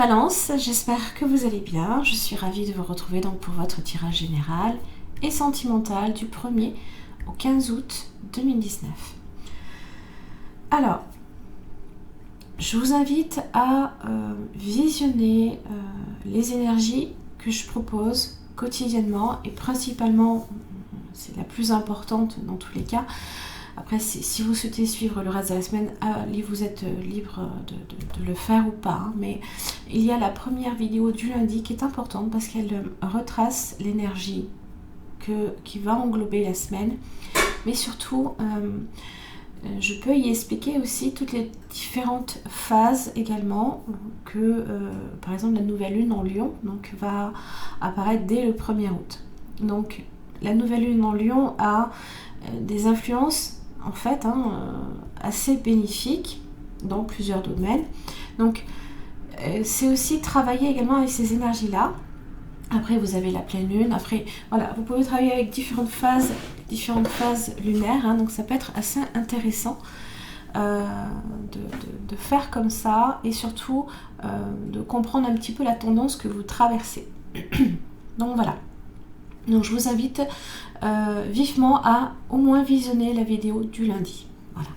Balance, j'espère que vous allez bien. Je suis ravie de vous retrouver donc pour votre tirage général et sentimental du 1er au 15 août 2019. Alors, je vous invite à visionner les énergies que je propose quotidiennement et principalement, c'est la plus importante dans tous les cas. Après, si vous souhaitez suivre le reste de la semaine, vous êtes libre de le faire ou pas. Hein, mais il y a la première vidéo du lundi qui est importante parce qu'elle retrace l'énergie qui va englober la semaine. Mais surtout, je peux y expliquer aussi toutes les différentes phases également que, par exemple, la nouvelle lune en Lion donc, va apparaître dès le 1er août. Donc, la nouvelle lune en Lion a des influences en fait assez bénéfiques dans plusieurs domaines. Donc c'est aussi travailler également avec ces énergies là. Après vous avez la pleine lune, après voilà, vous pouvez travailler avec différentes phases lunaires, hein, donc ça peut être assez intéressant de faire comme ça et surtout de comprendre un petit peu la tendance que vous traversez. Donc voilà. Donc je vous invite vivement à au moins visionner la vidéo du lundi. Voilà.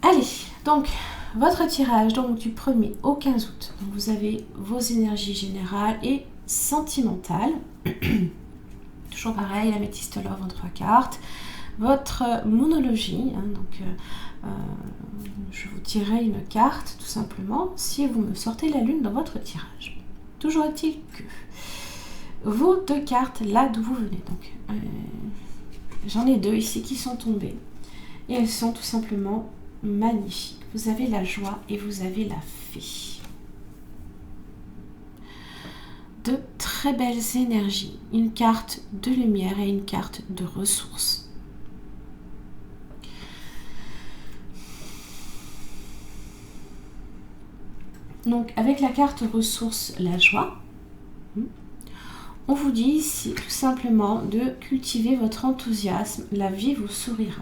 Allez, donc votre tirage donc, du 1er au 15 août. Donc, vous avez vos énergies générales et sentimentales. Toujours pareil, la métiste love en 3 cartes. Votre monologie. Hein, donc, je vous tirerai une carte tout simplement si vous me sortez la lune dans votre tirage. Toujours est-il que vos 2 cartes là d'où vous venez. Donc, j'en ai 2 ici qui sont tombées et elles sont tout simplement magnifiques. Vous avez la joie et vous avez la fée. De très belles énergies. Une carte de lumière et une carte de ressources. Donc, avec la carte ressources, la joie, on vous dit ici tout simplement de cultiver votre enthousiasme, la vie vous sourira.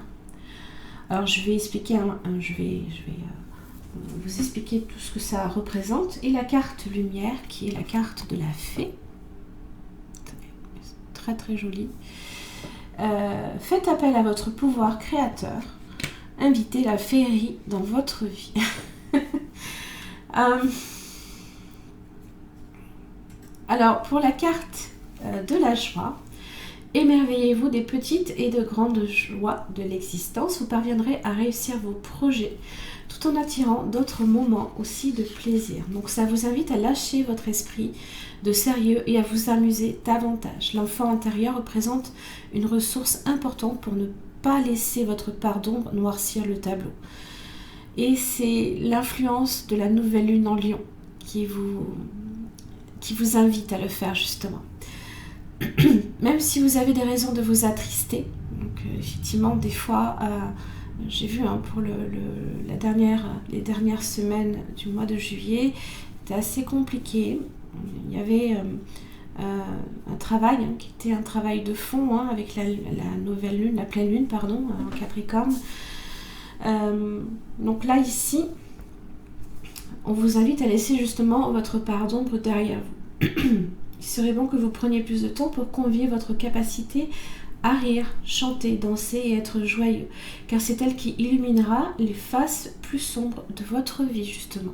Alors je vais expliquer, je vais vous expliquer tout ce que ça représente. Et la carte lumière qui est la carte de la fée, très très jolie. Faites appel à votre pouvoir créateur, invitez la féerie dans votre vie. Alors pour la carte de la joie, émerveillez-vous des petites et de grandes joies de l'existence. Vous parviendrez à réussir vos projets tout en attirant d'autres moments aussi de plaisir. Donc ça vous invite à lâcher votre esprit de sérieux et à vous amuser davantage. L'enfant intérieur représente une ressource importante pour ne pas laisser votre part d'ombre noircir le tableau. Et c'est l'influence de la nouvelle lune en Lion qui vous invite à le faire justement. Même si vous avez des raisons de vous attrister, donc effectivement des fois, j'ai vu pour les dernières semaines du mois de juillet, c'était assez compliqué. Il y avait un travail qui était un travail de fond avec la nouvelle lune, la pleine lune pardon, en Capricorne. Donc là ici, on vous invite à laisser justement votre part d'ombre derrière vous. Il serait bon que vous preniez plus de temps pour convier votre capacité à rire, chanter, danser et être joyeux, car c'est elle qui illuminera les faces plus sombres de votre vie, justement.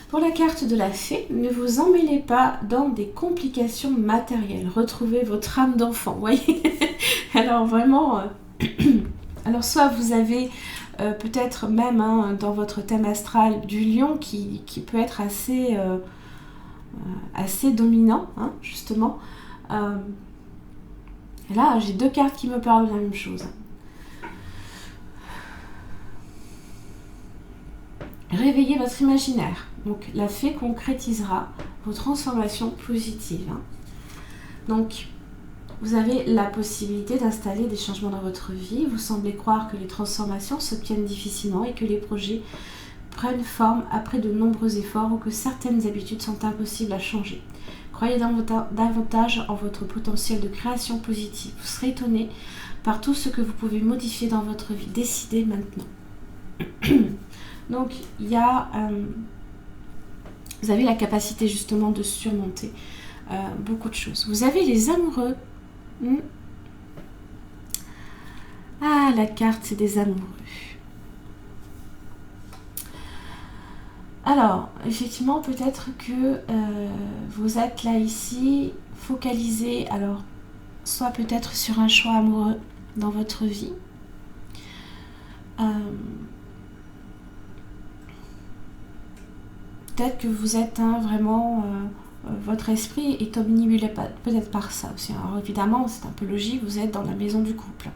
Pour la carte de la fée, ne vous emmêlez pas dans des complications matérielles. Retrouvez votre âme d'enfant, vous voyez. Alors vraiment, alors soit vous avez peut-être même dans votre thème astral du lion qui peut être assez dominant, justement. Et là, j'ai 2 cartes qui me parlent de la même chose. Réveillez votre imaginaire. Donc, la fée concrétisera vos transformations positives. Donc, vous avez la possibilité d'installer des changements dans votre vie. Vous semblez croire que les transformations s'obtiennent difficilement et que les projets prennent forme après de nombreux efforts ou que certaines habitudes sont impossibles à changer. Croyez davantage en votre potentiel de création positive. Vous serez étonné par tout ce que vous pouvez modifier dans votre vie. Décidez maintenant. Donc, il y a Vous avez la capacité justement de surmonter beaucoup de choses. Vous avez les amoureux. Ah, la carte, c'est des amoureux. Alors, effectivement, peut-être que vous êtes là, ici, focalisé, alors, soit peut-être sur un choix amoureux dans votre vie. Peut-être que vous êtes vraiment... votre esprit est omnibulé peut-être par ça aussi. Alors évidemment, c'est un peu logique, vous êtes dans la maison du couple.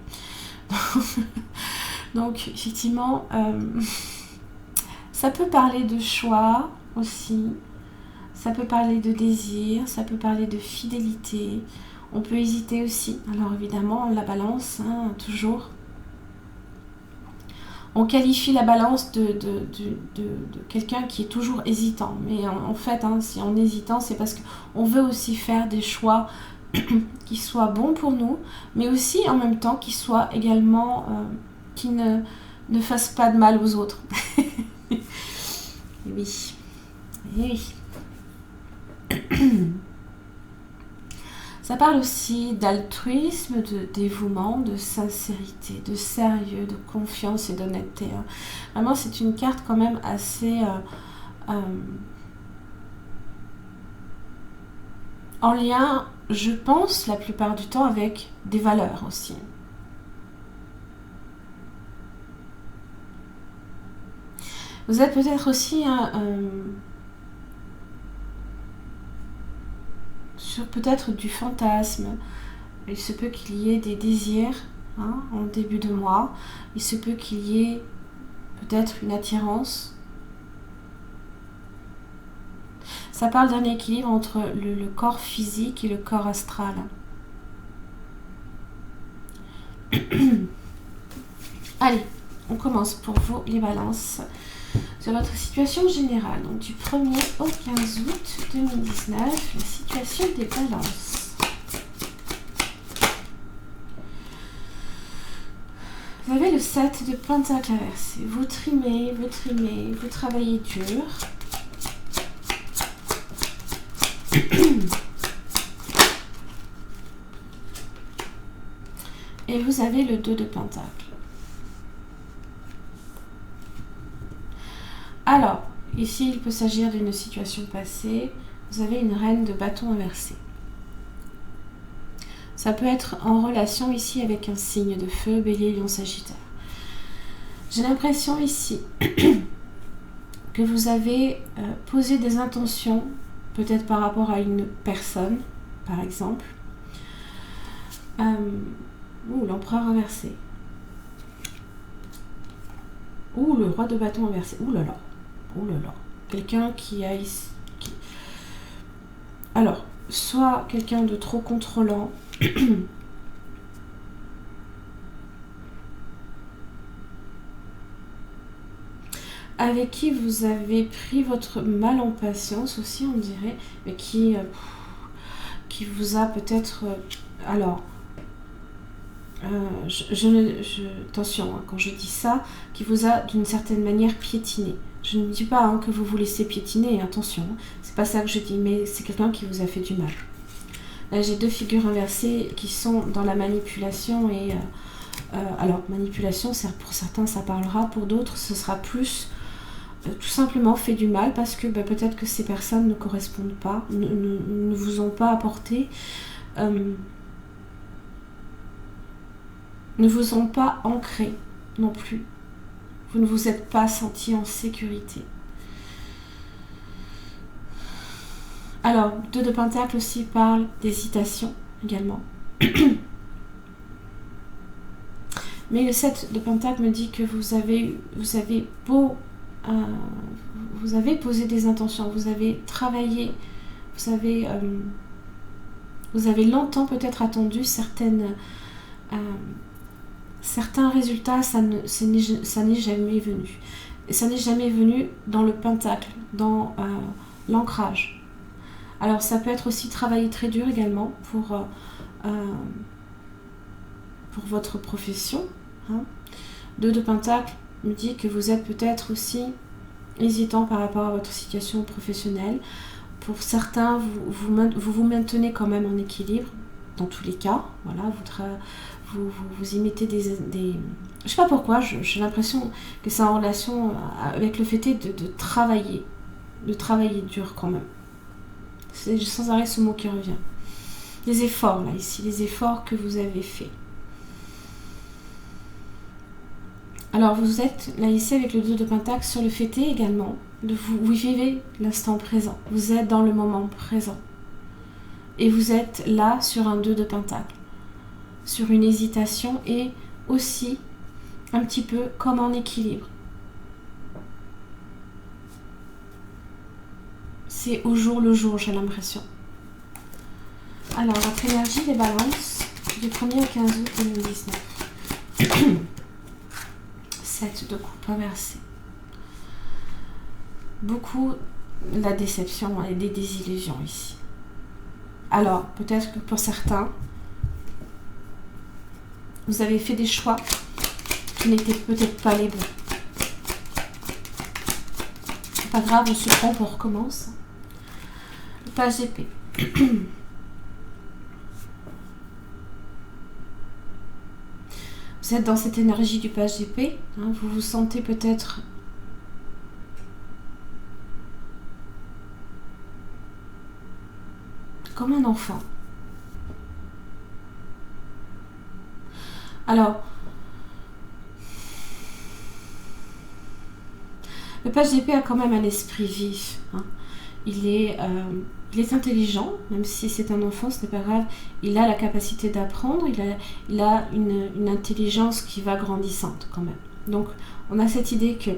Donc, effectivement... ça peut parler de choix aussi, ça peut parler de désir, ça peut parler de fidélité, on peut hésiter aussi. Alors évidemment, la balance, hein, toujours. On qualifie la balance de quelqu'un qui est toujours hésitant. Mais en fait, hein, si on est hésitant, c'est parce qu'on veut aussi faire des choix qui soient bons pour nous, mais aussi en même temps qui soient également, qui ne fassent pas de mal aux autres. Oui. Oui. Ça parle aussi d'altruisme, de dévouement, de sincérité, de sérieux, de confiance et d'honnêteté. Vraiment, c'est une carte quand même assez en lien, je pense, la plupart du temps avec des valeurs aussi. Vous êtes peut-être aussi sur peut-être du fantasme. Il se peut qu'il y ait des désirs en début de mois. Il se peut qu'il y ait peut-être une attirance. Ça parle d'un équilibre entre le corps physique et le corps astral. Allez, on commence pour vous les balances. Sur votre situation générale, donc du 1er au 15 août 2019, la situation des balances. Vous avez le 7 de Pentacle inversé. Vous trimez, vous travaillez dur. Et vous avez le 2 de Pentacle. Alors, ici, il peut s'agir d'une situation passée. Vous avez une reine de bâton inversée. Ça peut être en relation ici avec un signe de feu, Bélier, Lion, Sagittaire. J'ai l'impression ici que vous avez posé des intentions, peut-être par rapport à une personne, par exemple. Ou l'empereur inversé. Ou le roi de bâton inversé. Ouh là là. Oh là là, quelqu'un qui a... Alors, soit quelqu'un de trop contrôlant, avec qui vous avez pris votre mal en patience aussi, on dirait, mais qui vous a peut-être... alors, attention, quand je dis ça, qui vous a d'une certaine manière piétiné. Je ne dis pas que vous vous laissez piétiner, attention, c'est pas ça que je dis, mais c'est quelqu'un qui vous a fait du mal. Là, j'ai deux figures inversées qui sont dans la manipulation et... alors, manipulation, pour certains, ça parlera, pour d'autres, ce sera plus tout simplement fait du mal parce que peut-être que ces personnes ne correspondent pas, ne vous ont pas apporté... ne vous ont pas ancré non plus. Vous ne vous êtes pas senti en sécurité. Alors, 2 de Pentacle aussi parle d'hésitation également. Mais le 7 de Pentacle me dit que vous avez posé des intentions, vous avez travaillé, vous avez longtemps peut-être attendu certains résultats, ça n'est jamais venu. Et ça n'est jamais venu dans le pentacle, dans l'ancrage. Alors ça peut être aussi travailler très dur également pour votre profession. 2 de pentacle me dit que vous êtes peut-être aussi hésitant par rapport à votre situation professionnelle. Pour certains, vous maintenez quand même en équilibre, dans tous les cas. Voilà, vous y mettez des... Je sais pas pourquoi, j'ai l'impression que c'est en relation avec le fait de travailler. De travailler dur quand même. C'est sans arrêt ce mot qui revient. Les efforts, là, ici, les efforts que vous avez faits. Alors, vous êtes, là, ici, avec le 2 de Pentacle, sur le fêter également. Vous vivez l'instant présent. Vous êtes dans le moment présent. Et vous êtes là, sur un 2 de Pentacle. Sur une hésitation et aussi, un petit peu, comme en équilibre. C'est au jour le jour, j'ai l'impression. Alors, votre énergie des balances du 1er au 15 août 2019. 7 de coupe inversée. Beaucoup de la déception et des désillusions ici. Alors, peut-être que pour certains, vous avez fait des choix qui n'étaient peut-être pas les bons. C'est pas grave, on se trompe, on recommence. Le page d'épée. Vous êtes dans cette énergie du page d'épée. Hein, vous vous sentez peut-être comme un enfant. Alors, le page d'épée a quand même un esprit vif. Hein. Il est intelligent, même si c'est un enfant, ce n'est pas grave. Il a la capacité d'apprendre, il a une intelligence qui va grandissante quand même. Donc, on a cette idée que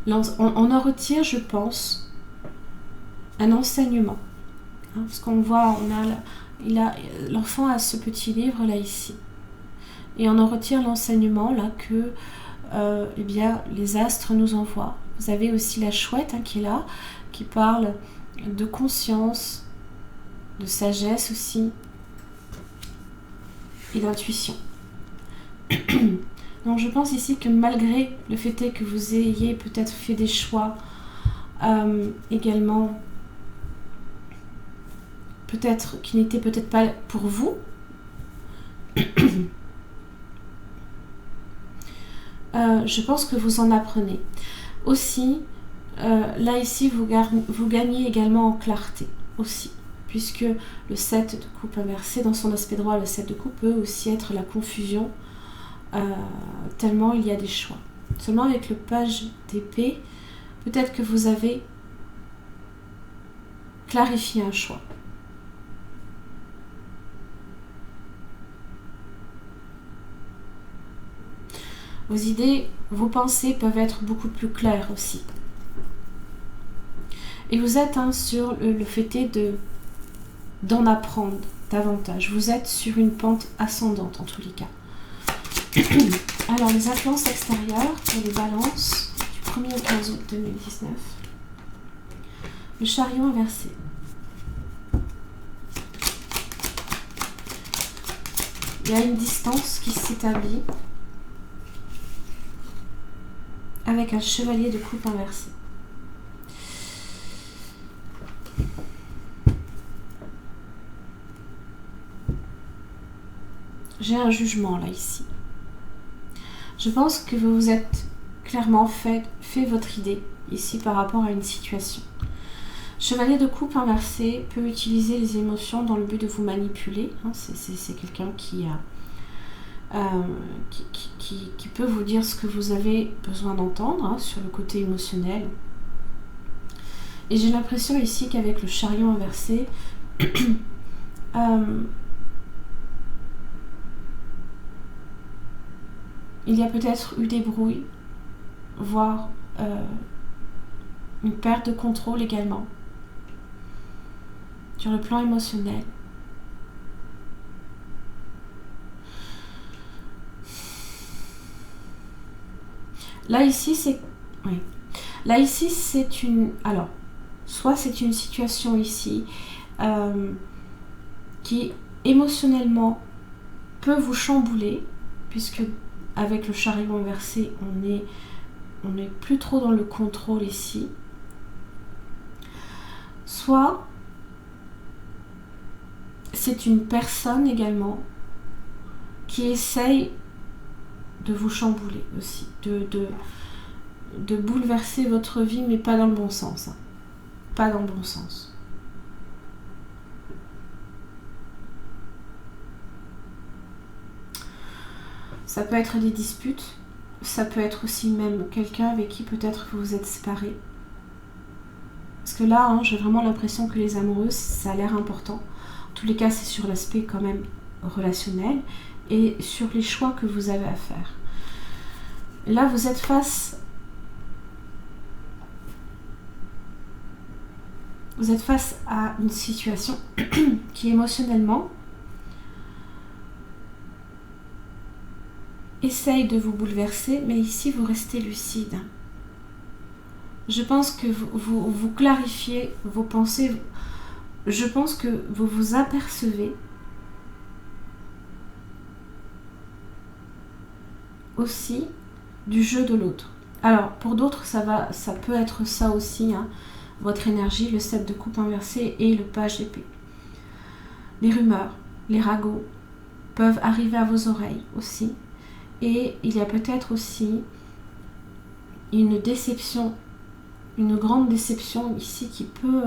on en retire, je pense, un enseignement. Hein, parce qu'on voit, l'enfant a ce petit livre là ici. Et on en retire l'enseignement là que eh bien, les astres nous envoient. Vous avez aussi la chouette hein, qui est là, qui parle de conscience, de sagesse aussi, et d'intuition. Donc je pense ici que malgré le fait que vous ayez peut-être fait des choix également, peut-être qui n'étaient peut-être pas pour vous, je pense que vous en apprenez. Aussi, là ici, vous gagnez également en clarté aussi, puisque le 7 de coupe inversé, dans son aspect droit, le 7 de coupe peut aussi être la confusion, tellement il y a des choix. Seulement avec le page d'épée, peut-être que vous avez clarifié un choix. Vos idées, vos pensées peuvent être beaucoup plus claires aussi. Et vous êtes sur le fait d'en apprendre davantage. Vous êtes sur une pente ascendante en tous les cas. Alors, les influences extérieures pour les balances du 1er au 15 août 2019. Le chariot inversé. Il y a une distance qui s'établit avec un chevalier de coupe inversé. J'ai un jugement là ici. Je pense que vous vous êtes clairement fait votre idée ici par rapport à une situation. Chevalier de coupe inversé peut utiliser les émotions dans le but de vous manipuler. Hein, c'est quelqu'un qui peut vous dire ce que vous avez besoin d'entendre hein, sur le côté émotionnel. Et j'ai l'impression ici qu'avec le chariot inversé, il y a peut-être eu des brouilles, voire une perte de contrôle également, sur le plan émotionnel. Là ici c'est oui. Là ici c'est une soit c'est une situation ici qui émotionnellement peut vous chambouler, puisque avec le chariot inversé on est on n'est plus trop dans le contrôle ici. Soit c'est une personne également qui essaye de vous chambouler aussi, de bouleverser votre vie, mais pas dans le bon sens. Hein. Pas dans le bon sens. Ça peut être des disputes, ça peut être aussi même quelqu'un avec qui peut-être vous vous êtes séparés. Parce que là, hein, j'ai vraiment l'impression que les amoureux, ça a l'air important. En tous les cas, c'est sur l'aspect quand même relationnel et sur les choix que vous avez à faire. Là, vous êtes face à une situation qui émotionnellement essaye de vous bouleverser, mais ici vous restez lucide. Je pense que vous clarifiez vos pensées. Je pense que vous vous apercevez aussi du jeu de l'autre. Alors pour d'autres ça peut être ça aussi, hein, votre énergie, le 7 de coupe inversé et le page d'épée. Les rumeurs, les ragots peuvent arriver à vos oreilles aussi. Et il y a peut-être aussi une déception, une grande déception ici qui peut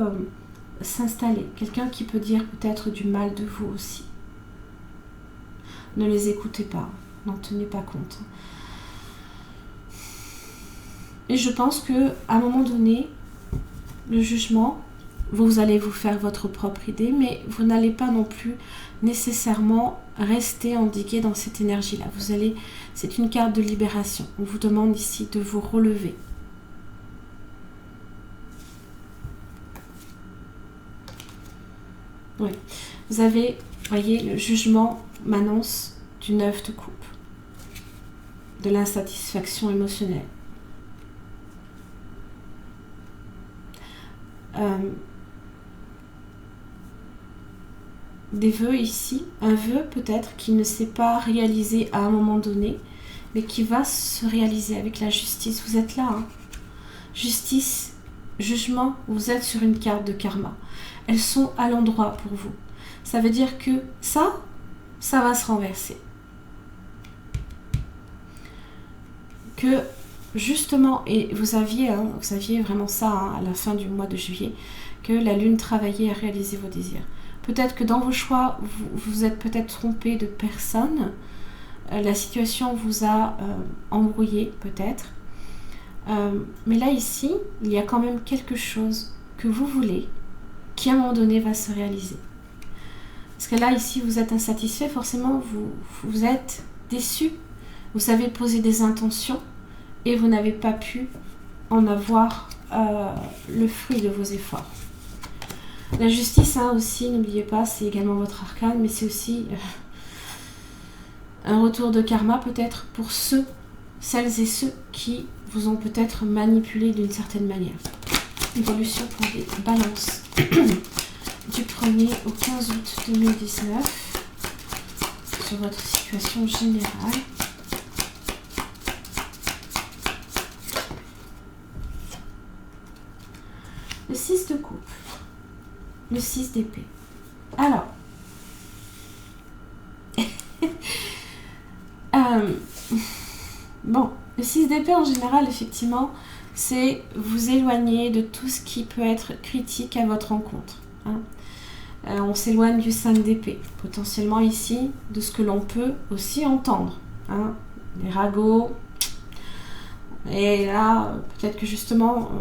s'installer. Quelqu'un qui peut dire peut-être du mal de vous aussi. Ne les écoutez pas, n'en tenez pas compte. Et je pense que à un moment donné, le jugement, vous allez vous faire votre propre idée, mais vous n'allez pas non plus nécessairement rester endigué dans cette énergie-là. C'est une carte de libération. On vous demande ici de vous relever. Oui. Vous avez, voyez, le jugement m'annonce du 9 de coupe, de l'insatisfaction émotionnelle. Des vœux ici, un vœu peut-être qui ne s'est pas réalisé à un moment donné, mais qui va se réaliser avec la justice. Vous êtes là, hein. Justice, jugement, vous êtes sur une carte de karma. Elles sont à l'endroit pour vous. Ça veut dire que ça va se renverser. Que justement, et vous aviez vraiment ça, hein, à la fin du mois de juillet, que la lune travaillait à réaliser vos désirs. Peut-être que dans vos choix, vous êtes peut-être trompé de personne. La situation vous a embrouillé peut-être. Mais là, ici, il y a quand même quelque chose que vous voulez qui, à un moment donné, va se réaliser. Parce que là, ici, vous êtes insatisfait. Forcément, vous êtes déçu. Vous avez posé des intentions et vous n'avez pas pu en avoir le fruit de vos efforts. La justice, hein, aussi, n'oubliez pas, c'est également votre arcane, mais c'est aussi un retour de karma peut-être pour celles et ceux qui vous ont peut-être manipulé d'une certaine manière. Évolution pour les balances du 1er au 15 août 2019 sur votre situation générale. Le 6 de coupe. Le 6 d'épée. Alors, bon, le 6 d'épée en général, effectivement, c'est vous éloigner de tout ce qui peut être critique à votre encontre. Hein. On s'éloigne du 5 d'épée, potentiellement ici, de ce que l'on peut aussi entendre. Hein. Les ragots. Et là, peut-être que justement,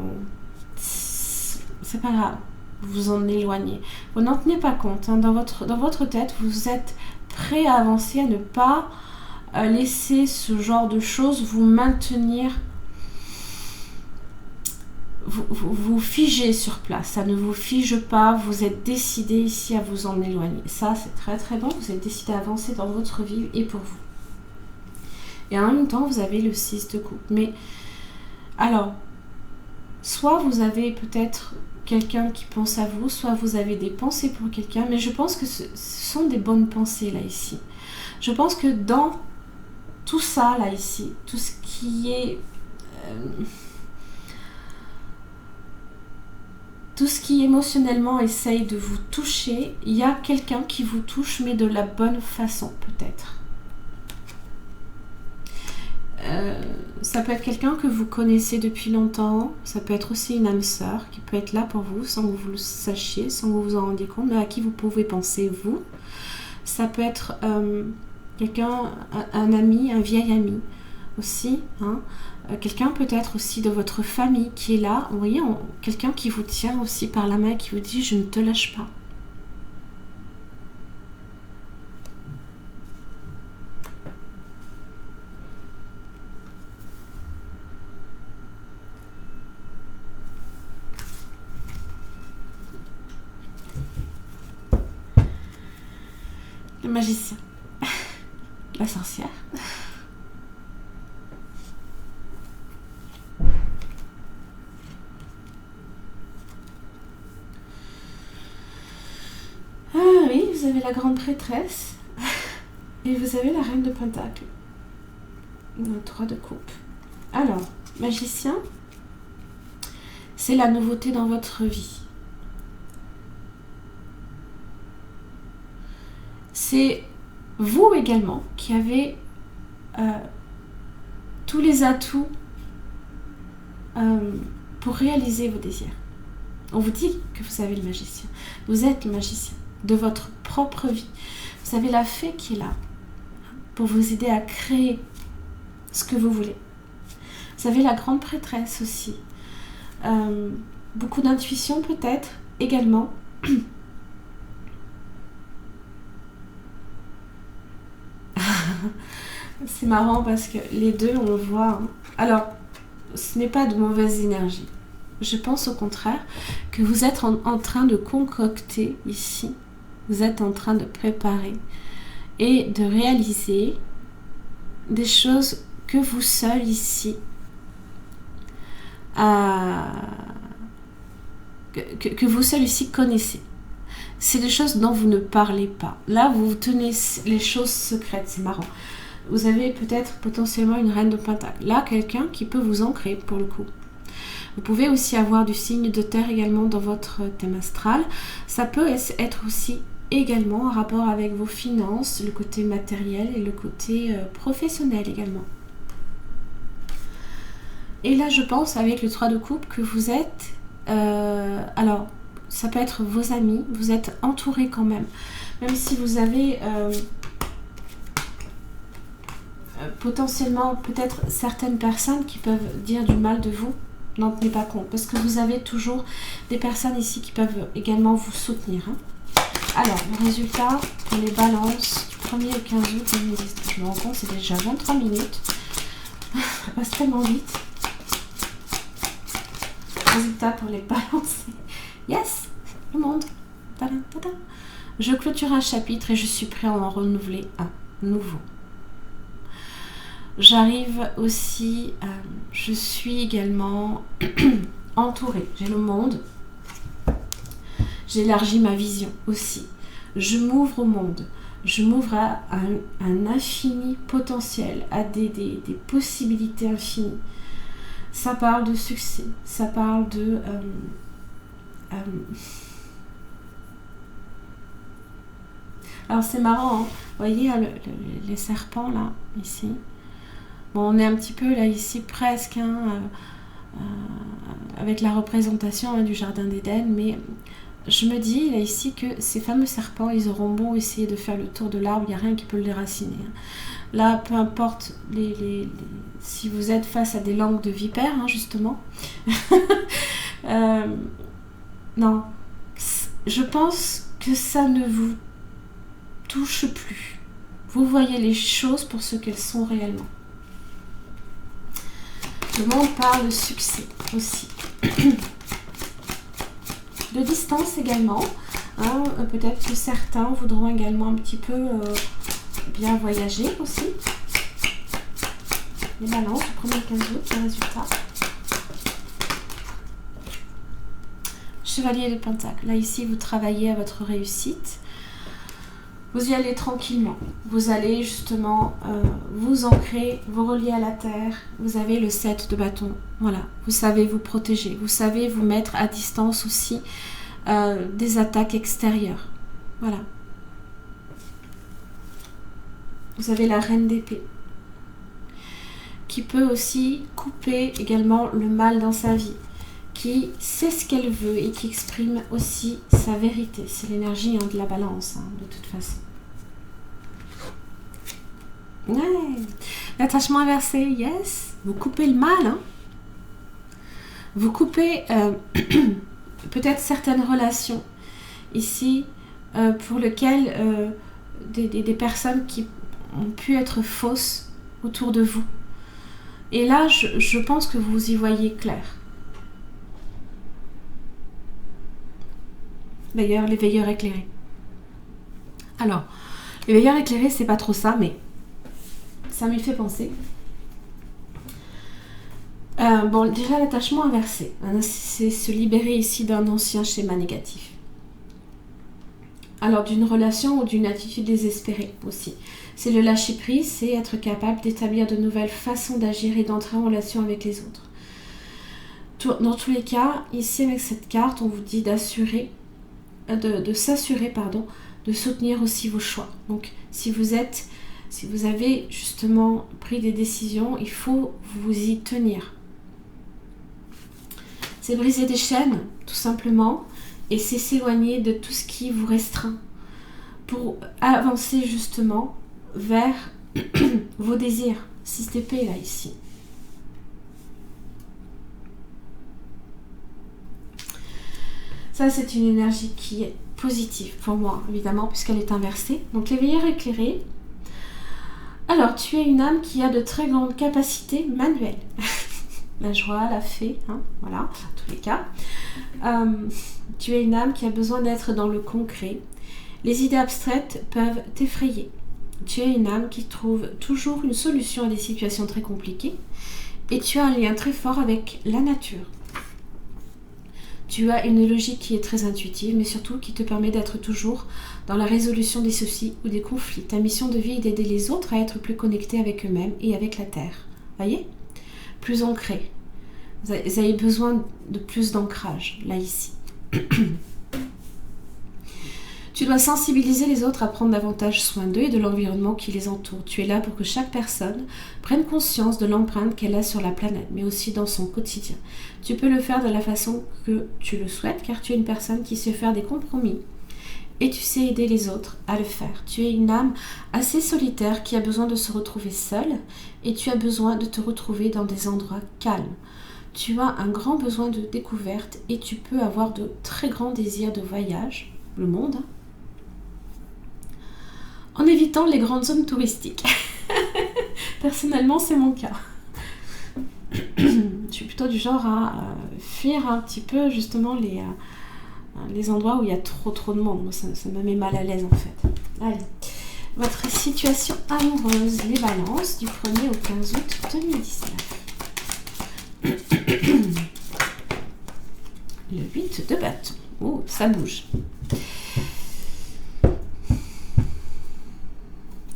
c'est pas grave. Vous en éloignez. Vous n'en tenez pas compte. Hein. Dans votre tête, vous êtes prêt à avancer, à ne pas laisser ce genre de choses vous maintenir, vous figer sur place. Ça ne vous fige pas. Vous êtes décidé ici à vous en éloigner. Ça, c'est très très bon. Vous êtes décidé à avancer dans votre vie et pour vous. Et en même temps, vous avez le 6 de coupe. Mais alors, soit vous avez peut-être quelqu'un qui pense à vous, soit vous avez des pensées pour quelqu'un, mais je pense que ce sont des bonnes pensées là ici. Je pense que dans tout ça là ici, tout ce qui est tout ce qui émotionnellement essaye de vous toucher, il y a quelqu'un qui vous touche, mais de la bonne façon peut-être. Ça peut être quelqu'un que vous connaissez depuis longtemps, ça peut être aussi une âme sœur qui peut être là pour vous sans que vous le sachiez, sans que vous vous en rendiez compte, mais à qui vous pouvez penser vous. Ça peut être quelqu'un, un ami, un vieil ami aussi, hein. Quelqu'un peut-être aussi de votre famille qui est là, vous voyez, quelqu'un qui vous tient aussi par la main, qui vous dit je ne te lâche pas. Le magicien, la sorcière. Ah oui, vous avez la grande prêtresse et vous avez la reine de Pentacle. Le 3 de coupe. Alors, magicien, c'est la nouveauté dans votre vie. C'est vous également qui avez tous les atouts pour réaliser vos désirs. On vous dit que vous avez le magicien. Vous êtes le magicien de votre propre vie. Vous avez la fée qui est là pour vous aider à créer ce que vous voulez. Vous avez la grande prêtresse aussi. Beaucoup d'intuition peut-être également. C'est marrant parce que les deux, on le voit. Hein. Alors, ce n'est pas de mauvaise énergie. Je pense au contraire que vous êtes en train de concocter ici. Vous êtes en train de préparer et de réaliser des choses que vous seul ici que vous seul ici connaissez. C'est des choses dont vous ne parlez pas. Là, vous tenez les choses secrètes. C'est marrant. Vous avez peut-être potentiellement une reine de Pentacle. Là, quelqu'un qui peut vous ancrer pour le coup. Vous pouvez aussi avoir du signe de terre également dans votre thème astral. Ça peut être aussi également en rapport avec vos finances, le côté matériel et le côté professionnel également. Et là, je pense avec le 3 de coupe que vous êtes... alors, ça peut être vos amis, vous êtes entouré quand même. Même si vous avez potentiellement peut-être certaines personnes qui peuvent dire du mal de vous, n'en tenez pas compte. Parce que vous avez toujours des personnes ici qui peuvent également vous soutenir. Hein. Alors, le résultat pour les balances du 1er au 15 août 2019. Je me rends compte, c'est déjà 23 minutes. Ça passe tellement vite. Résultat pour les balances. Yes, le monde. Tadam, tadam. Je clôture un chapitre et je suis prêt à en renouveler un nouveau. J'arrive aussi, je suis également entourée. J'ai le monde. J'élargis ma vision aussi. Je m'ouvre au monde. Je m'ouvre à un infini potentiel, à des possibilités infinies. Ça parle de succès. Ça parle de... Alors c'est marrant, hein. Vous voyez les serpents là, ici. Bon, on est un petit peu là ici presque, hein, avec la représentation hein, du jardin d'Éden, mais je me dis là ici que ces fameux serpents, ils auront beau essayer de faire le tour de l'arbre, il n'y a rien qui peut le déraciner. Hein. Là, peu importe si vous êtes face à des langues de vipères, hein, justement. Non, je pense que ça ne vous touche plus. Vous voyez les choses pour ce qu'elles sont réellement. Le monde parle de succès aussi. De distance également. Hein, peut-être que certains voudront également un petit peu bien voyager aussi. Les balances du 1er 15 août, le résultat. Chevalier de Pentacle. Là, ici, vous travaillez à votre réussite. Vous y allez tranquillement. Vous allez justement vous ancrer, vous relier à la terre. Vous avez le 7 de bâton. Voilà. Vous savez vous protéger. Vous savez vous mettre à distance aussi des attaques extérieures. Voilà. Vous avez la reine d'épée, qui peut aussi couper également le mal dans sa vie, qui sait ce qu'elle veut et qui exprime aussi sa vérité. C'est l'énergie de la balance, de toute façon. Ouais. L'attachement inversé, yes. Vous coupez le mal. Vous coupez peut-être certaines relations ici pour lesquelles des personnes qui ont pu être fausses autour de vous. Et là, je pense que vous y voyez clair. D'ailleurs, les veilleurs éclairés. Alors, les veilleurs éclairés, c'est pas trop ça, mais ça m'y fait penser. Bon, déjà, l'attachement inversé, c'est se libérer ici d'un ancien schéma négatif. Alors, d'une relation ou d'une attitude désespérée aussi. C'est le lâcher prise, c'est être capable d'établir de nouvelles façons d'agir et d'entrer en relation avec les autres. Dans tous les cas, ici avec cette carte, on vous dit d'assurer, de s'assurer, de soutenir aussi vos choix. Donc, si vous avez justement pris des décisions, il faut vous y tenir. C'est briser des chaînes, tout simplement, et c'est s'éloigner de tout ce qui vous restreint pour avancer justement vers vos désirs. 6 d'épée là, ici. Ça, c'est une énergie qui est positive pour moi, évidemment, puisqu'elle est inversée. Donc, les veilleurs éclairés. Alors, tu es une âme qui a de très grandes capacités manuelles. La joie, la fée, voilà, dans tous les cas. Tu es une âme qui a besoin d'être dans le concret. Les idées abstraites peuvent t'effrayer. Tu es une âme qui trouve toujours une solution à des situations très compliquées et tu as un lien très fort avec la nature. Tu as une logique qui est très intuitive, mais surtout qui te permet d'être toujours dans la résolution des soucis ou des conflits. Ta mission de vie est d'aider les autres à être plus connectés avec eux-mêmes et avec la Terre. Voyez ? Plus ancrés. Vous avez besoin de plus d'ancrage, là, ici. Tu dois sensibiliser les autres à prendre davantage soin d'eux et de l'environnement qui les entoure. Tu es là pour que chaque personne prenne conscience de l'empreinte qu'elle a sur la planète, mais aussi dans son quotidien. Tu peux le faire de la façon que tu le souhaites, car tu es une personne qui sait faire des compromis et tu sais aider les autres à le faire. Tu es une âme assez solitaire qui a besoin de se retrouver seule et tu as besoin de te retrouver dans des endroits calmes. Tu as un grand besoin de découverte et tu peux avoir de très grands désirs de voyage, le monde, en évitant les grandes zones touristiques. Personnellement, c'est mon cas. Je suis plutôt du genre à fuir un petit peu justement les endroits où il y a trop de monde. Moi, ça me met mal à l'aise en fait. Allez, votre situation amoureuse, les balances, du 1er au 15 août 2019. Le 8 de bâton. Oh, ça bouge.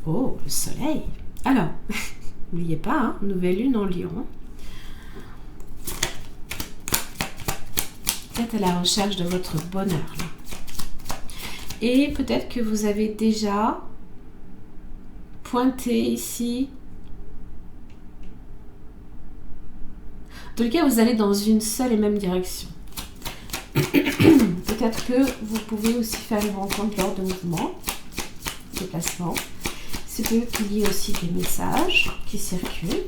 Oh, le soleil. Alors, n'oubliez pas, nouvelle lune en Lion. Vous êtes à la recherche de votre bonheur. Là. Et peut-être que vous avez déjà pointé ici. En tout cas, vous allez dans une seule et même direction. Peut-être que vous pouvez aussi faire une rencontre lors de mouvements, déplacements. C'est peut qu'il y ait aussi des messages qui circulent.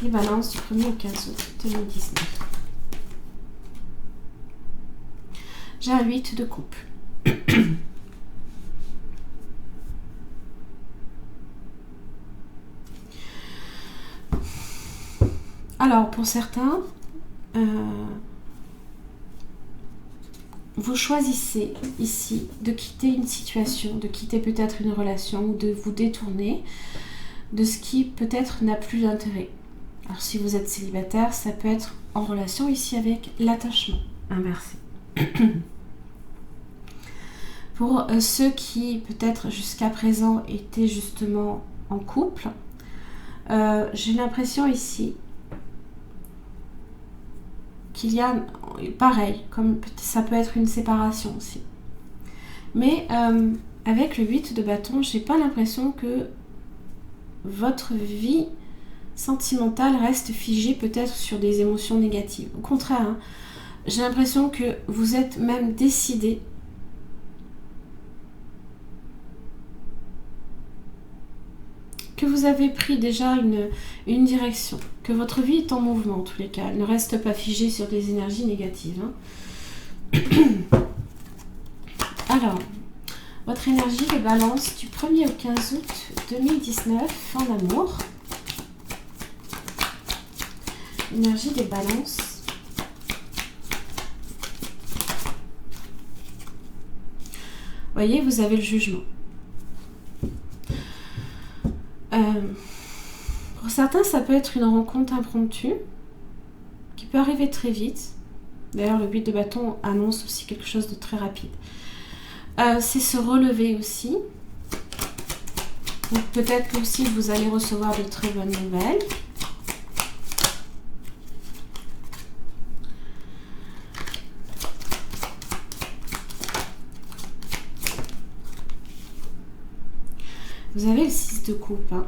Les balances du 1er au 15 août 2019. J'ai un 8 de coupe. Alors, pour certains, vous choisissez ici de quitter une situation, de quitter peut-être une relation ou de vous détourner de ce qui peut-être n'a plus d'intérêt. Alors si vous êtes célibataire, ça peut être en relation ici avec l'attachement inversé. Pour ceux qui, peut-être jusqu'à présent, étaient justement en couple, j'ai l'impression ici qu'il y a, pareil, comme ça peut être une séparation aussi. Mais avec le 8 de bâton, j'ai pas l'impression que votre vie sentimentale reste figée peut-être sur des émotions négatives. Au contraire, hein, j'ai l'impression que vous êtes même décidé que vous avez pris déjà une direction, que votre vie est en mouvement en tous les cas, elle ne reste pas figée sur des énergies négatives. Hein. Alors, votre énergie de balance du 1er au 15 août 2019 en amour. Énergie des balances. Voyez, vous avez le jugement. Pour certains, ça peut être une rencontre impromptue qui peut arriver très vite. D'ailleurs, le 8 de bâton annonce aussi quelque chose de très rapide. C'est se relever aussi. Donc peut-être que aussi vous allez recevoir de très bonnes nouvelles. Vous avez le 6 de coupe. Hein.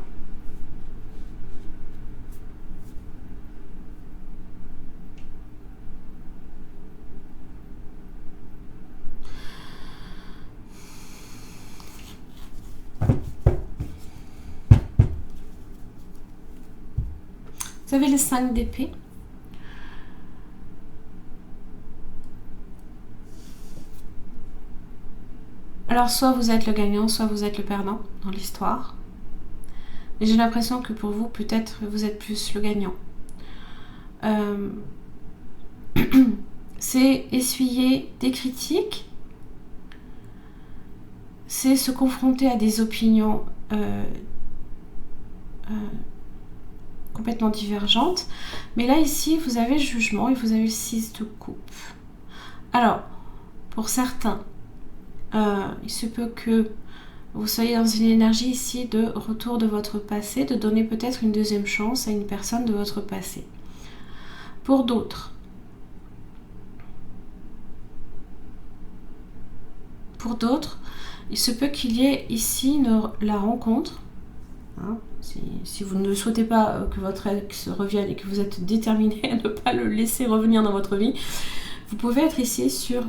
Vous avez le 5 d'épée. Alors, soit vous êtes le gagnant, soit vous êtes le perdant dans l'histoire. Mais j'ai l'impression que pour vous, peut-être, vous êtes plus le gagnant. C'est essuyer des critiques. C'est se confronter à des opinions complètement divergentes. Mais là, ici, vous avez le jugement et vous avez le 6 de coupe. Alors, pour certains, il se peut que vous soyez dans une énergie ici de retour de votre passé, de donner peut-être une deuxième chance à une personne de votre passé. Pour d'autres, il se peut qu'il y ait ici la rencontre. Hein, si vous ne souhaitez pas que votre ex revienne et que vous êtes déterminé à ne pas le laisser revenir dans votre vie, vous pouvez être ici sur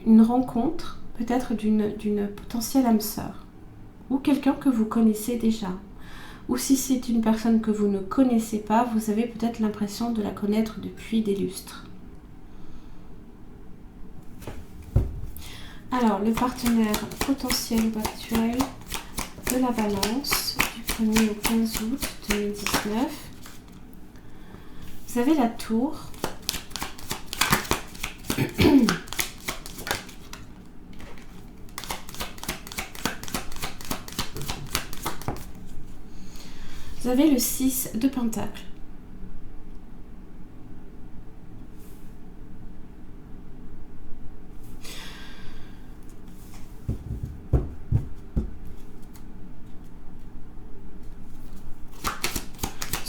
une rencontre peut-être d'une potentielle âme sœur ou quelqu'un que vous connaissez déjà. Ou si c'est une personne que vous ne connaissez pas, vous avez peut-être l'impression de la connaître depuis des lustres. Alors, le partenaire potentiel ou actuel de la balance du 1er au 15 août 2019. Vous avez la tour. Vous avez le 6 de pentacle.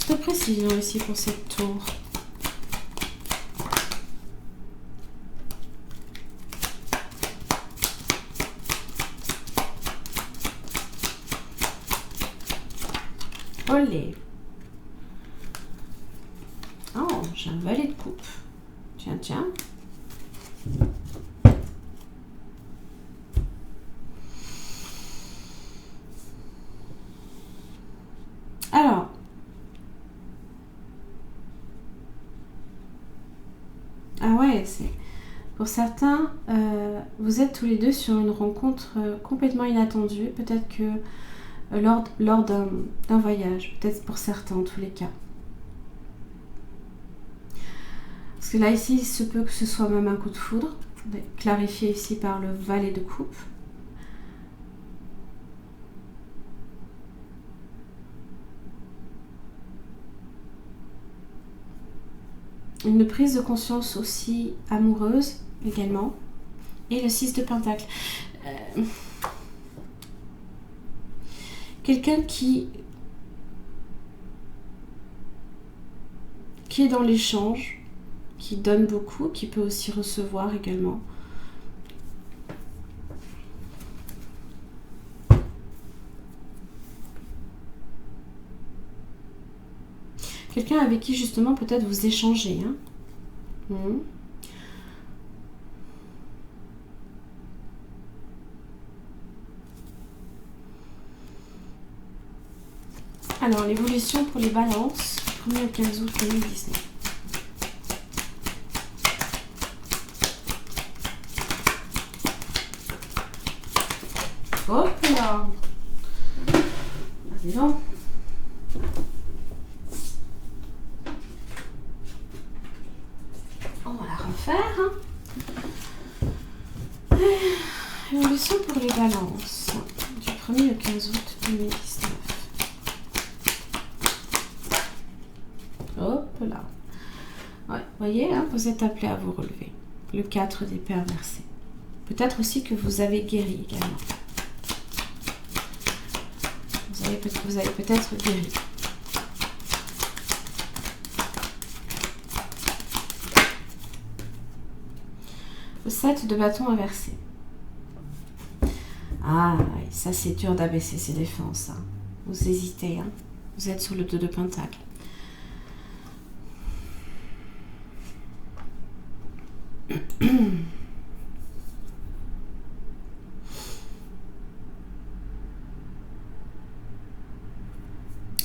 De précision ici pour cette tour. Olé. Oh, j'ai un valet de coupe. Tiens, tiens. Alors, ah ouais, c'est pour certains, vous êtes tous les deux sur une rencontre complètement inattendue. Peut-être que lors d'un voyage, peut-être pour certains en tous les cas. Parce que là, ici, il se peut que ce soit même un coup de foudre, clarifié ici par le valet de coupe. Une prise de conscience aussi amoureuse, également. et le 6 de Pentacle. Quelqu'un qui est dans l'échange, qui donne beaucoup, qui peut aussi recevoir également. Quelqu'un avec qui justement peut-être vous échangez. Hein. Alors, l'évolution pour les balances, 1er au 15 août 2019. Hop là. Vas-y donc. On va la refaire. Hein. Évolution pour les balances, du 1er au 15 août 2019. Hop là. Ouais, voyez, hein, vous êtes appelé à vous relever. Le 4 d'épée inversé. Peut-être aussi que vous avez guéri également. Vous avez peut-être guéri. Le 7 de bâton inversé. Ah, ça c'est dur d'abaisser ses défenses. Hein. Vous hésitez. Hein. Vous êtes sur le 2 de Pentacle.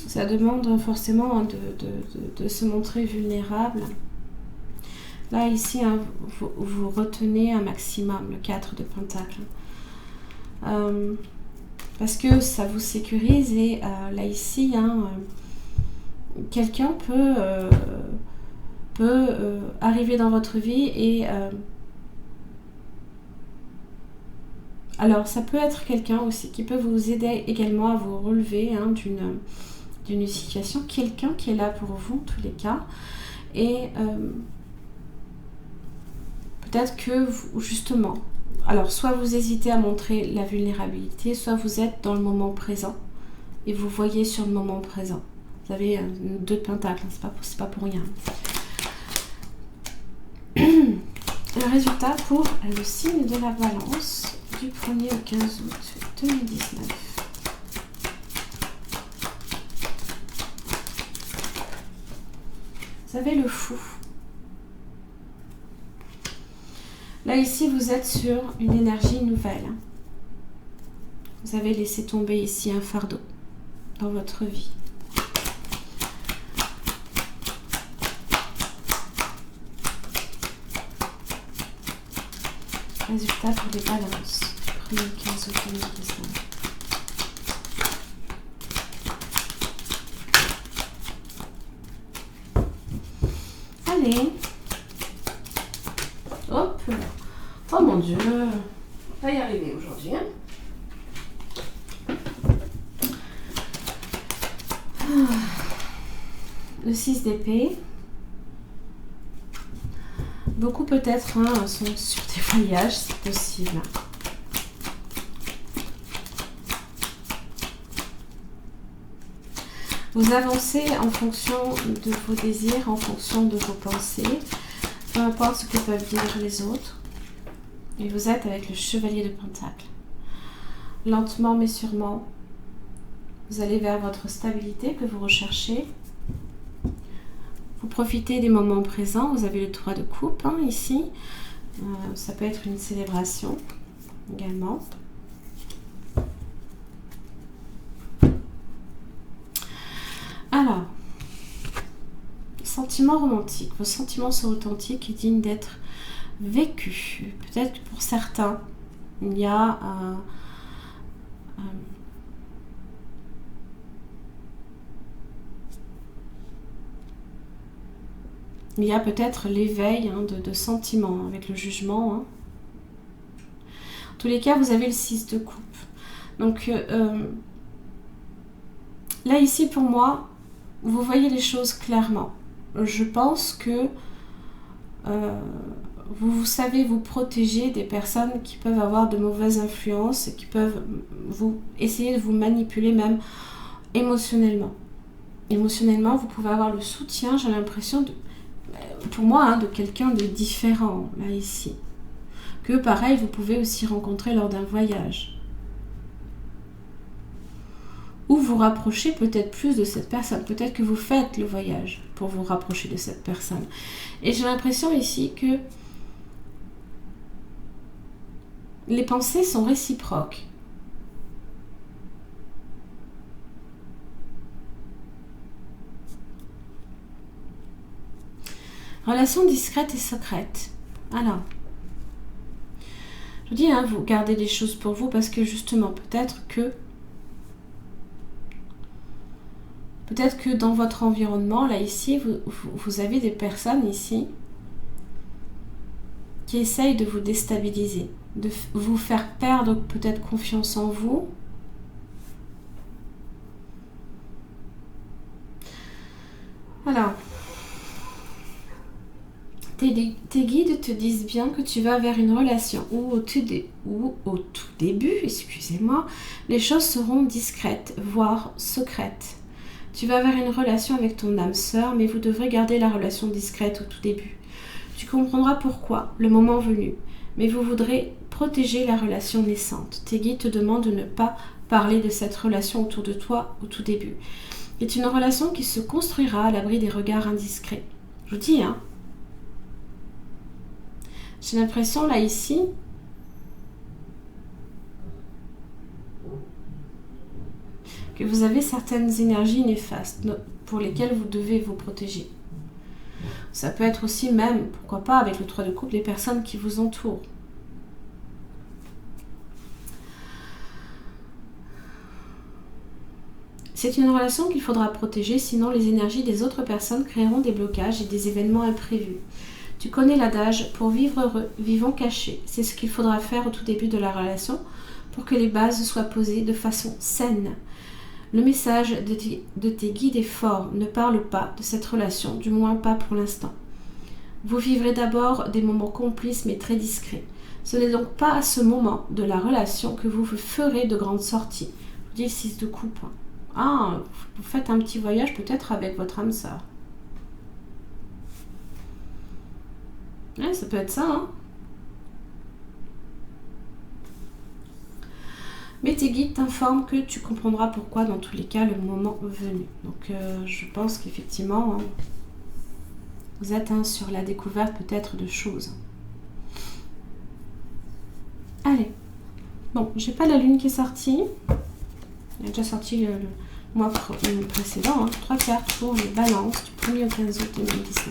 Ça demande forcément hein, de se montrer vulnérable. Là, ici, hein, vous retenez un maximum le 4 de Pentacle. Parce que ça vous sécurise et là, ici, hein, quelqu'un peut arriver dans votre vie et... alors, ça peut être quelqu'un aussi qui peut vous aider également à vous relever hein, d'une situation. Quelqu'un qui est là pour vous, en tous les cas. Et peut-être que, vous, justement... Alors, soit vous hésitez à montrer la vulnérabilité, soit vous êtes dans le moment présent et vous voyez sur le moment présent. Vous avez 2 de Pentacle, hein, c'est pas pour rien. Le résultat pour le signe de la Balance du 1er au 15 août 2019. Vous avez le Fou. Là, ici, vous êtes sur une énergie nouvelle. Vous avez laissé tomber ici un fardeau dans votre vie. Résultat pour les balances. 1er au 15 août 2019. Allez. Hop là. Oh mon Dieu. On va y arriver aujourd'hui. Hein. Le 6 d'épée. Beaucoup peut-être hein, sont sur des voyages, c'est possible. Vous avancez en fonction de vos désirs, en fonction de vos pensées, peu importe ce que peuvent dire les autres. Et vous êtes avec le chevalier de Pentacle. Lentement mais sûrement, vous allez vers votre stabilité que vous recherchez. Vous profitez des moments présents. Vous avez le 3 de coupe hein, ici. Ça peut être une célébration également. Alors, sentiments romantiques. Vos sentiments sont authentiques et dignes d'être vécus. Peut-être que pour certains, il y a il y a peut-être l'éveil hein, de sentiments avec le jugement. Hein. En tous les cas, vous avez le 6 de coupe. Donc, là, ici, pour moi, vous voyez les choses clairement. Je pense que vous savez vous protéger des personnes qui peuvent avoir de mauvaises influences, qui peuvent essayer de vous manipuler même émotionnellement. Émotionnellement, vous pouvez avoir le soutien, j'ai l'impression, pour moi, hein, de quelqu'un de différent, là, ici. Que pareil, vous pouvez aussi rencontrer lors d'un voyage. Ou vous rapprocher peut-être plus de cette personne. Peut-être que vous faites le voyage pour vous rapprocher de cette personne. Et j'ai l'impression ici que les pensées sont réciproques. Relation discrète et secrète. Alors, je vous dis, hein, vous gardez des choses pour vous parce que justement, peut-être que dans votre environnement, là, ici, vous avez des personnes ici qui essayent de vous déstabiliser, de vous faire perdre peut-être confiance en vous. Alors, tes guides te disent bien que tu vas vers une relation où au tout début, excusez-moi, les choses seront discrètes, voire secrètes. Tu vas vers une relation avec ton âme sœur, mais vous devrez garder la relation discrète au tout début. Tu comprendras pourquoi, le moment venu, mais vous voudrez protéger la relation naissante. Tes guides te demandent de ne pas parler de cette relation autour de toi au tout début. C'est une relation qui se construira à l'abri des regards indiscrets. Je vous dis, hein. J'ai l'impression, là, ici, que vous avez certaines énergies néfastes pour lesquelles vous devez vous protéger. Ça peut être aussi même, pourquoi pas, avec le 3 de coupe, les personnes qui vous entourent. C'est une relation qu'il faudra protéger, sinon les énergies des autres personnes créeront des blocages et des événements imprévus. Tu connais l'adage, pour vivre heureux, vivons cachés. C'est ce qu'il faudra faire au tout début de la relation pour que les bases soient posées de façon saine. Le message de tes guides est fort. Ne parle pas de cette relation, du moins pas pour l'instant. Vous vivrez d'abord des moments complices mais très discrets. Ce n'est donc pas à ce moment de la relation que vous ferez de grandes sorties. Je vous dis le 6 de coupe. Ah, vous faites un petit voyage peut-être avec votre âme sœur. Ouais, ça peut être ça, hein. Mais tes guides t'informent que tu comprendras pourquoi dans tous les cas le moment venu. Donc je pense qu'effectivement, hein, vous êtes sur la découverte peut-être de choses. Allez. Bon, j'ai pas la lune qui est sortie. Il est déjà sorti le mois précédent. Hein. 3 cartes pour les balances du 1er au 15 août 2019.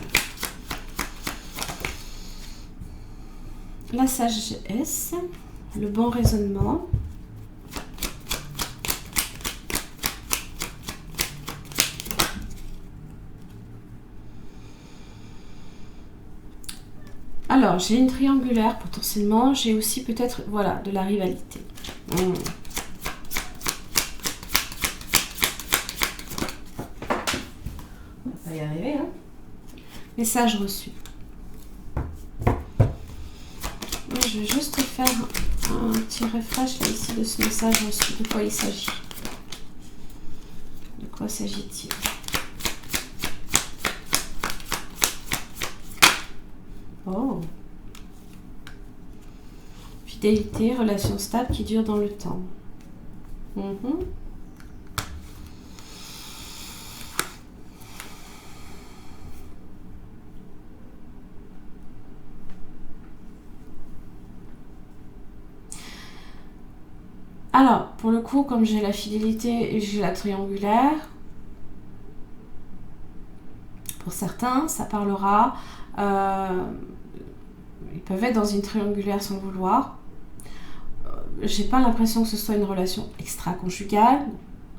La sagesse, le bon raisonnement. Alors, j'ai une triangulaire potentiellement. J'ai aussi peut-être, voilà, de la rivalité. On va y arriver, hein. Message reçu. Je vais juste faire un petit refresh là ici de ce message reçu. De quoi il s'agit? De quoi s'agit-il? Oh. Fidélité, relation stable qui dure dans le temps. Alors, pour le coup, comme j'ai la fidélité et j'ai la triangulaire, pour certains, ça parlera... ils peuvent être dans une triangulaire sans le vouloir. J'ai pas l'impression que ce soit une relation extra-conjugale,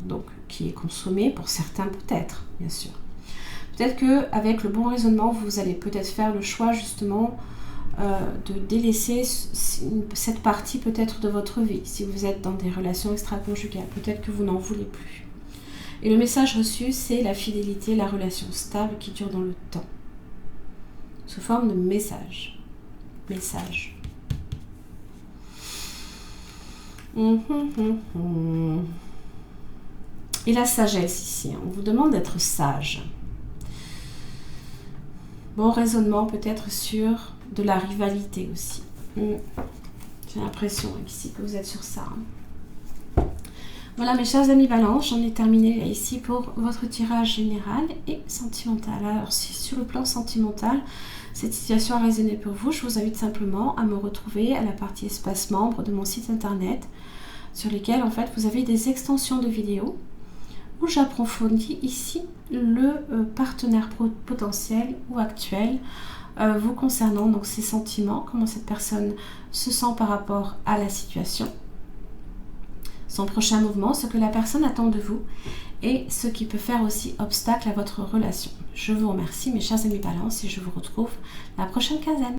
donc qui est consommée, pour certains peut-être, bien sûr. Peut-être qu'avec le bon raisonnement, vous allez peut-être faire le choix justement de délaisser cette partie peut-être de votre vie, si vous êtes dans des relations extra-conjugales. Peut-être que vous n'en voulez plus. Et le message reçu, c'est la fidélité, la relation stable qui dure dans le temps, sous forme de message. message. Et la sagesse ici, on vous demande d'être sage. Bon raisonnement peut-être sur de la rivalité aussi. J'ai l'impression ici que vous êtes sur ça. Voilà mes chers amis Balance, j'en ai terminé là, ici pour votre tirage général et sentimental. Alors si sur le plan sentimental, cette situation a résonné pour vous, je vous invite simplement à me retrouver à la partie espace membre de mon site internet sur lesquels en fait vous avez des extensions de vidéos où j'approfondis ici le partenaire potentiel ou actuel vous concernant, donc ses sentiments, comment cette personne se sent par rapport à la situation, son prochain mouvement, ce que la personne attend de vous et ce qui peut faire aussi obstacle à votre relation. Je vous remercie mes chers amis Balance et je vous retrouve la prochaine quinzaine.